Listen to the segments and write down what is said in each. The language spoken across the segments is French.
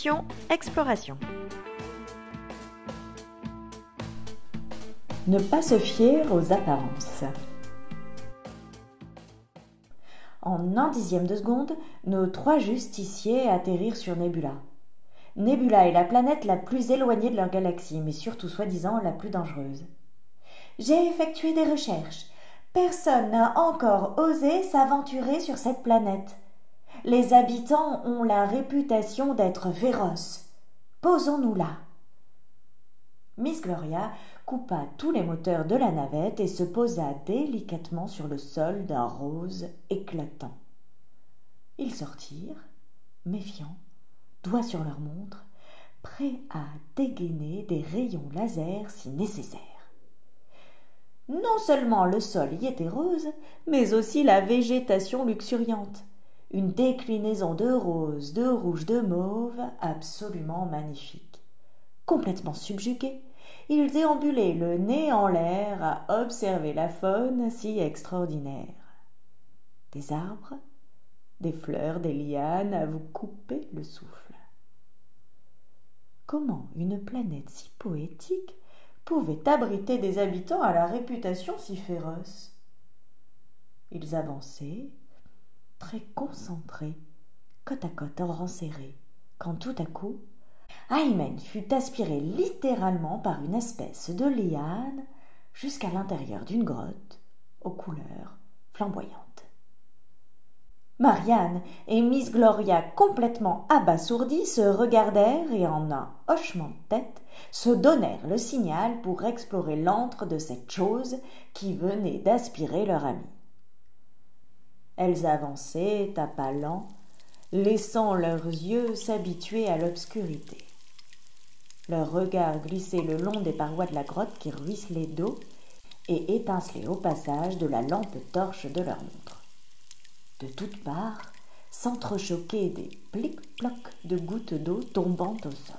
Mission Exploration. Ne pas se fier aux apparences. En un dixième de seconde, nos 3 justiciers atterrirent sur Nebula. Nebula est la planète la plus éloignée de leur galaxie, mais surtout soi-disant la plus dangereuse. J'ai effectué des recherches. Personne n'a encore osé s'aventurer sur cette planète. Les habitants ont la réputation d'être féroces. Posons-nous là. Miss Gloria coupa tous les moteurs de la navette et se posa délicatement sur le sol d'un rose éclatant. Ils sortirent, méfiants, doigts sur leur montre, prêts à dégainer des rayons laser si nécessaire. Non seulement le sol y était rose, mais aussi la végétation luxuriante. Une déclinaison de rose, de rouge, de mauve, absolument magnifique. Complètement subjugués, ils déambulaient le nez en l'air à observer la faune si extraordinaire. Des arbres, des fleurs, des lianes à vous couper le souffle. Comment une planète si poétique pouvait abriter des habitants à la réputation si féroce? Ils avançaient, très concentrés, côte à côte en rang serré, quand tout à coup, Aymen fut aspiré littéralement par une espèce de liane jusqu'à l'intérieur d'une grotte aux couleurs flamboyantes. Marianne et Miss Gloria, complètement abasourdies, se regardèrent et en un hochement de tête se donnèrent le signal pour explorer l'antre de cette chose qui venait d'aspirer leur amie. Elles avançaient à pas lents, laissant leurs yeux s'habituer à l'obscurité. Leurs regards glissaient le long des parois de la grotte qui ruisselaient d'eau et étincelaient au passage de la lampe torche de leur montre. De toutes parts s'entrechoquaient des plic-plocs de gouttes d'eau tombant au sol.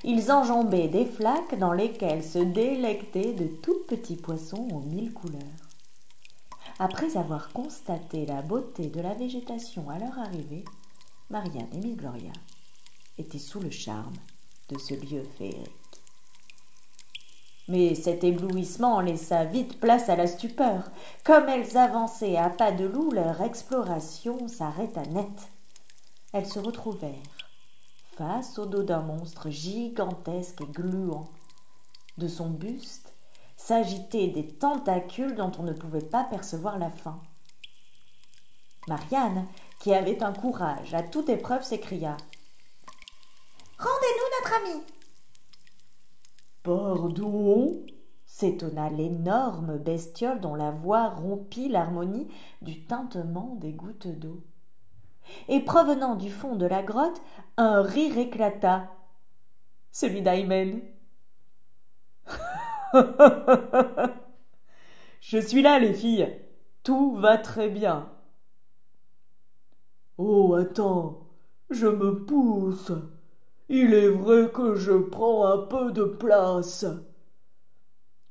Ils enjambaient des flaques dans lesquelles se délectaient de tout petits poissons aux 1000 couleurs. Après avoir constaté la beauté de la végétation à leur arrivée, Marianne et Miss Gloria étaient sous le charme de ce lieu féerique. Mais cet éblouissement laissa vite place à la stupeur. Comme elles avançaient à pas de loup, leur exploration s'arrêta net. Elles se retrouvèrent face au dos d'un monstre gigantesque et gluant. De son buste s'agitaient des tentacules dont on ne pouvait pas percevoir la fin. Marianne, qui avait un courage à toute épreuve, s'écria: « Rendez-nous notre ami !» « Pardon ?» s'étonna l'énorme bestiole dont la voix rompit l'harmonie du tintement des gouttes d'eau. Et provenant du fond de la grotte, un rire éclata, celui d'Aymen. « Je suis là, les filles. Tout va très bien. »« Oh, attends, je me pousse. Il est vrai que je prends un peu de place. »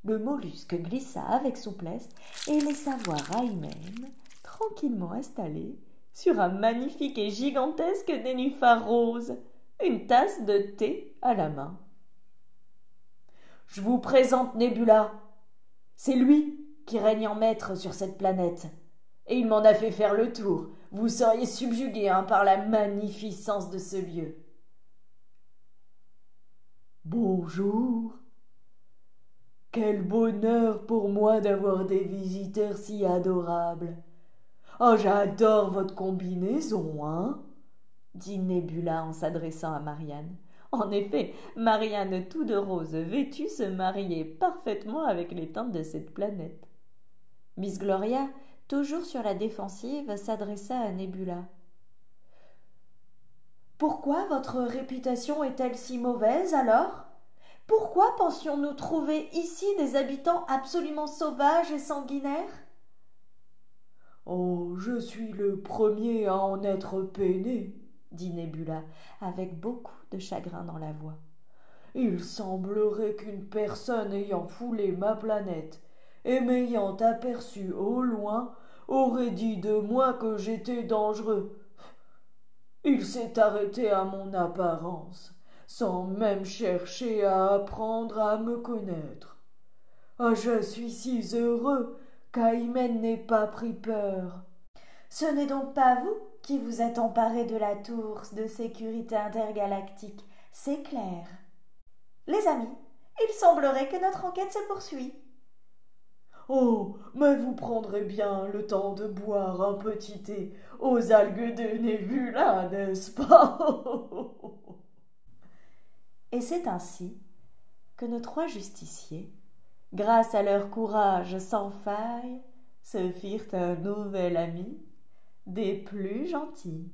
Le mollusque glissa avec souplesse et laissa voir Aymen tranquillement installé sur un magnifique et gigantesque nénuphar rose, une tasse de thé à la main. « Je vous présente Nebula. C'est lui qui règne en maître sur cette planète. Et il m'en a fait faire le tour. Vous seriez subjugués par la magnificence de ce lieu. » « Bonjour. Quel bonheur pour moi d'avoir des visiteurs si adorables. Oh, j'adore votre combinaison, hein ?» dit Nebula en s'adressant à Marianne. En effet, Marianne, tout de rose vêtue, se mariait parfaitement avec les teintes de cette planète. Miss Gloria, toujours sur la défensive, s'adressa à Nebula. « Pourquoi votre réputation est-elle si mauvaise alors ? Pourquoi pensions-nous trouver ici des habitants absolument sauvages et sanguinaires ? » « Oh, je suis le premier à en être peiné, » dit Nebula, avec beaucoup de chagrin dans la voix. « Il semblerait qu'une personne ayant foulé ma planète et m'ayant aperçu au loin aurait dit de moi que j'étais dangereux. Il s'est arrêté à mon apparence, sans même chercher à apprendre à me connaître. Ah, je suis si heureux qu'Aymen n'ait pas pris peur. Ce n'est donc pas vous qui vous êtes emparé de la tour de sécurité intergalactique, c'est clair. Les amis, il semblerait que notre enquête se poursuit. Oh, mais vous prendrez bien le temps de boire un petit thé aux algues de Nebula, n'est-ce pas? Et c'est ainsi que nos 3 justiciers, grâce à leur courage sans faille, se firent un nouvel ami des plus gentils.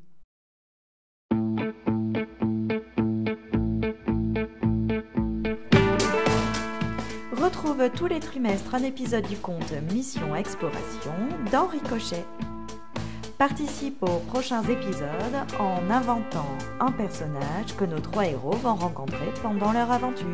Retrouve tous les trimestres un épisode du conte Mission Exploration dans Ricochet. Participe aux prochains épisodes en inventant un personnage que nos 3 héros vont rencontrer pendant leur aventure.